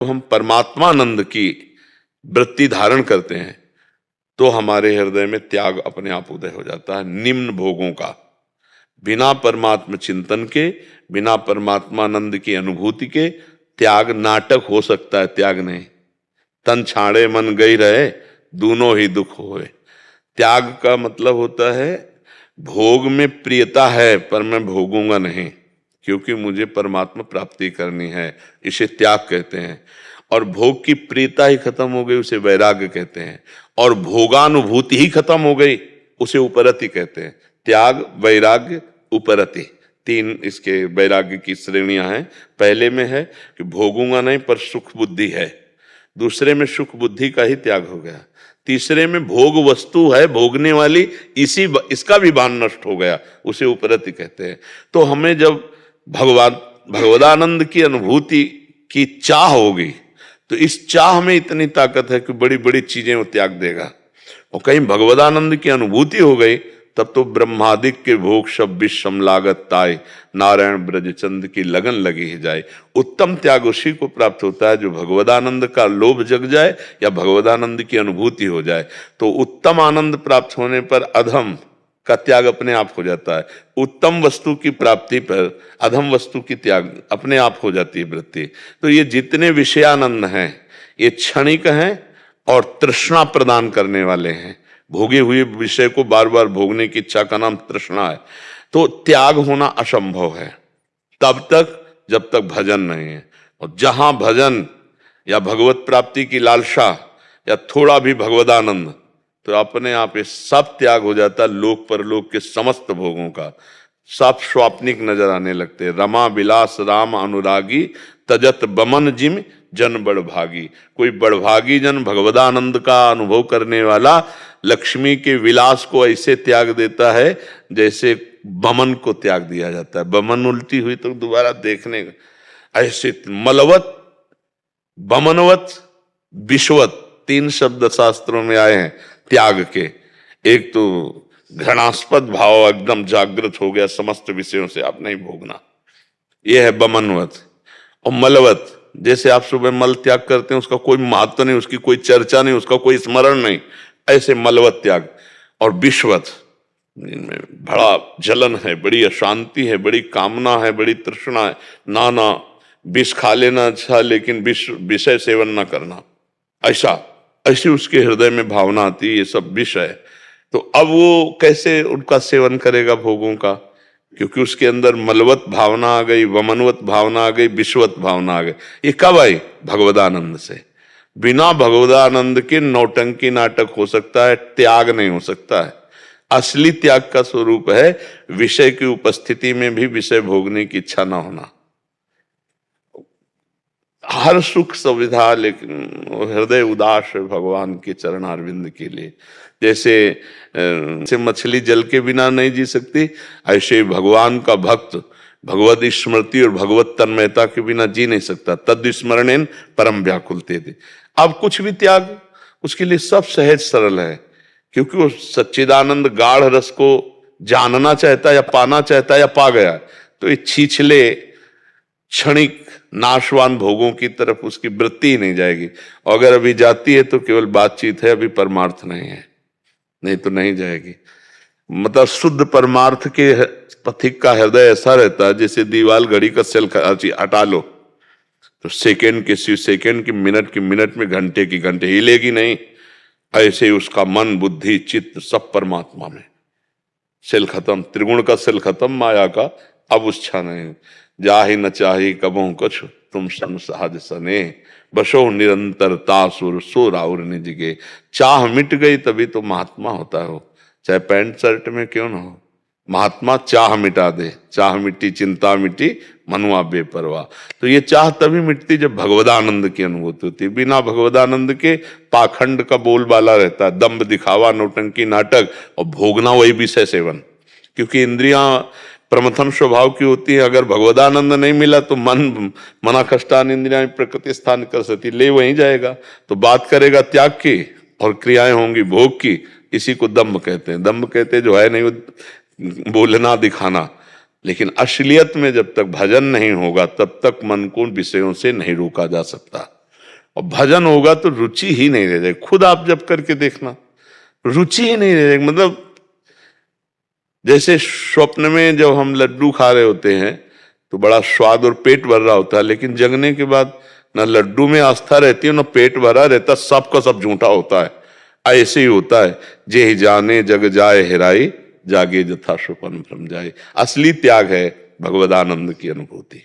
तो हम परमात्मानंद की वृत्ति धारण करते हैं तो हमारे हृदय में त्याग अपने आप उदय हो जाता है। निम्न भोगों का, बिना परमात्मा चिंतन के, बिना परमात्मानंद की अनुभूति के त्याग नाटक हो सकता है, त्याग नहीं। तन छाड़े मन गई रहे, दोनों ही दुख होए। त्याग का मतलब होता है भोग में प्रियता है पर मैं भोगूंगा नहीं, क्योंकि मुझे परमात्मा प्राप्ति करनी है, इसे त्याग कहते हैं। और भोग की प्रियता ही खत्म हो गई उसे वैराग्य कहते हैं, और भोगानुभूति ही खत्म हो गई उसे उपरति कहते हैं। त्याग, वैराग्य, उपरति, तीन इसके वैराग्य की श्रेणियां हैं। पहले में है कि भोगूंगा नहीं पर सुख बुद्धि है, दूसरे में सुख बुद्धि का ही त्याग हो गया, तीसरे में भोग वस्तु है भोगने वाली, इसका भी भान नष्ट हो गया, उसे उपरति कहते हैं। तो हमें जब भगवदानंद की अनुभूति की चाह होगी तो इस चाह में इतनी ताकत है कि बड़ी बड़ी चीजें वो त्याग देगा। और कहीं भगवदानंद की अनुभूति हो गई तब तो ब्रह्मादिक के भोग सब विषम लागत ताय, नारायण ब्रजचंद की लगन लगी ही जाए। उत्तम त्याग उसी को प्राप्त होता है जो भगवदानंद का लोभ जग जाए या भगवदानंद की अनुभूति हो जाए। तो उत्तम आनंद प्राप्त होने पर अधम का त्याग अपने आप हो जाता है, उत्तम वस्तु की प्राप्ति पर अधम वस्तु की त्याग अपने आप हो जाती है वृत्ति। तो ये जितने विषयानंद हैं ये क्षणिक हैं और तृष्णा प्रदान करने वाले हैं। भोगे हुए विषय को बार बार भोगने की इच्छा का नाम तृष्णा है। तो त्याग होना असंभव है तब तक जब तक भजन नहीं है। और जहां भजन या भगवत प्राप्ति की लालसा या थोड़ा भी भगवदानंद, तो अपने आप ये सब त्याग हो जाता है। लोक परलोक के समस्त भोगों का सब स्वाप्निक नजर आने लगते हैं। रमा विलास राम अनुरागी, तजत बमन जिम जन बड़भागी। कोई बड़भागी जन भगवदानंद का अनुभव करने वाला लक्ष्मी के विलास को ऐसे त्याग देता है जैसे बमन को त्याग दिया जाता है। बमन उल्टी हुई तो दोबारा देखने ऐसे मलवत, बमनवत, विश्वत, तीन शब्द शास्त्रों में आए हैं त्याग के। एक तो घृणास्पद भाव एकदम जागृत हो गया, समस्त विषयों से आप नहीं भोगना, यह है बमनवत। और मलवत, जैसे आप सुबह मल त्याग करते हैं उसका कोई महत्व नहीं, उसकी कोई चर्चा नहीं, उसका कोई स्मरण नहीं, ऐसे मलवत त्याग। और विश्वत, जिनमें बड़ा जलन है, बड़ी अशांति है, बड़ी कामना है, बड़ी तृष्णा है, ना विष खा लेना अच्छा लेकिन विषय सेवन ना करना, ऐसी उसके हृदय में भावना आती है, ये सब विष है। तो अब वो कैसे उनका सेवन करेगा भोगों का, क्योंकि उसके अंदर मलवत भावना आ गई, वमनवत भावना आ गई, विश्वत भावना आ गई। ये कब आई? भगवदानंद से। बिना भगवदानंद के नौटंकी नाटक हो सकता है, त्याग नहीं हो सकता है। असली त्याग का स्वरूप है विषय की उपस्थिति में भी विषय भोगने की इच्छा ना होना। हर सुख सुविधा लेकिन हृदय उदास है भगवान के चरणारविंद के लिए। जैसे मछली जल के बिना नहीं जी सकती, ऐसे भगवान का भक्त भगवत स्मृति और भगवत तन्मयता के बिना जी नहीं सकता। तद स्मरणेन परम व्याकुलते थे। अब कुछ भी त्याग उसके लिए सब सहज सरल है, क्योंकि वो सच्चिदानंद गाढ़ रस को जानना चाहता है या पाना चाहता है या पा गया। तो ये छीछले क्षणिक नाशवान भोगों की तरफ उसकी वृत्ति ही नहीं जाएगी। और अगर अभी जाती है तो केवल बातचीत है, अभी परमार्थ नहीं है, नहीं तो नहीं जाएगी। मतलब शुद्ध परमार्थ के पथिक का हृदय ऐसा रहता है जैसे दीवाल घड़ी का सेल हटा लो तो सेकंड की मिनट में घंटे की घंटे हिलेगी नहीं। ऐसे ही उसका मन बुद्धि चित्त सब परमात्मा में। सेल खत्म, त्रिगुण का सेल खत्म, माया का अब उच्छा नहीं। जाहि न चाही कबहु कुछ तुम सन सहज सने, बसो निरंतर तासुर सो राउर निज गे। चाह मिट गई तभी तो महात्मा होता हो, चाहे पैंट शर्ट में क्यों ना हो। महात्मा चाह मिटा दे, चाह मिट्टी चिंता मिट्टी मनुआ बेपरवाह। तो ये चाह तभी मिटती जब भगवदानंद की अनुभूति होती है। बिना भगवदानंद के पाखंड का बोलबाला रहता है, दंभ दिखावा नौटंकी नाटक और भोगना वही विषय सेवन। क्योंकि इंद्रियां प्रथम स्वभाव की होती है, अगर भगवदानंद नहीं मिला तो मना कष्टान इंद्रियां प्रकृति स्थान कर सकती, ले वहीं जाएगा। तो बात करेगा त्याग की और क्रियाएं होंगी भोग की। इसी को दंभ कहते हैं। दंभ कहते हैं जो है नहीं वो बोलना दिखाना। लेकिन असलियत में जब तक भजन नहीं होगा तब तक मन को विषयों से नहीं रोका जा सकता। और भजन होगा तो रुचि ही नहीं रह जाएगी। खुद आप जब करके देखना, रुचि ही नहीं रह जाएगी। मतलब जैसे स्वप्न में जब हम लड्डू खा रहे होते हैं तो बड़ा स्वाद और पेट भर रहा होता है, लेकिन जगने के बाद ना लड्डू में आस्था रहती है ना पेट भरा रहता, सबका सब झूठा होता है। ऐसे ही होता है, जे ही जाने जग जाए हेराई, जागे जथा स्वपन भ्रम जाए। असली त्याग है भगवदानंद की अनुभूति।